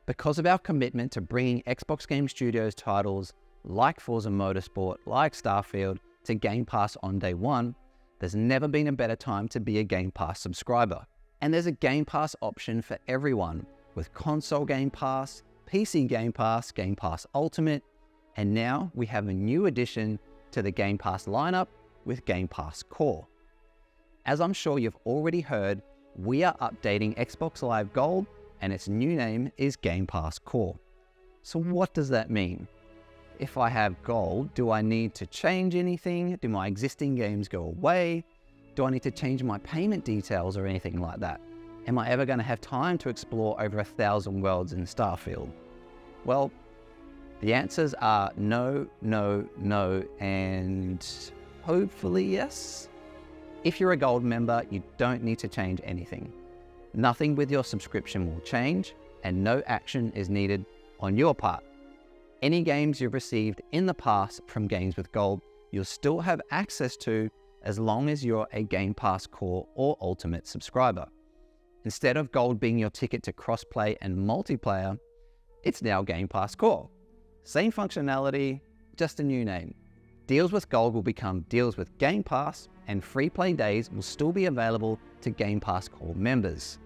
Because of our commitment to bringing Xbox Game Studios titles like Forza Motorsport, like Starfield, to Game Pass on day one, there's never been a better time to be a Game Pass subscriber. And there's a Game Pass option for everyone, with console Game Pass, PC Game Pass Ultimate, and now we have a new addition to the Game Pass lineup with Game Pass Core. As I'm sure you've already heard, we are updating Xbox Live Gold, and its new name is Game Pass Core. So what does that mean? If I have Gold, do I need to change anything? Do my existing games go away? Do I need to change my payment details or anything like that? Am I ever going to have time to explore over 1,000 worlds in Starfield? Well, the answers are no, no, no, and hopefully yes. If you're a Gold member, you don't need to change anything. Nothing with your subscription will change, and no action is needed on your part. Any games you've received in the past from games with Gold, you'll still have access to as long as you're a Game Pass Core or Ultimate subscriber. Instead of Gold being your ticket to crossplay and multiplayer, it's now Game Pass Core. Same functionality, just a new name. Deals with Gold will become deals with Game Pass, and free play days will still be available to Game Pass Core members.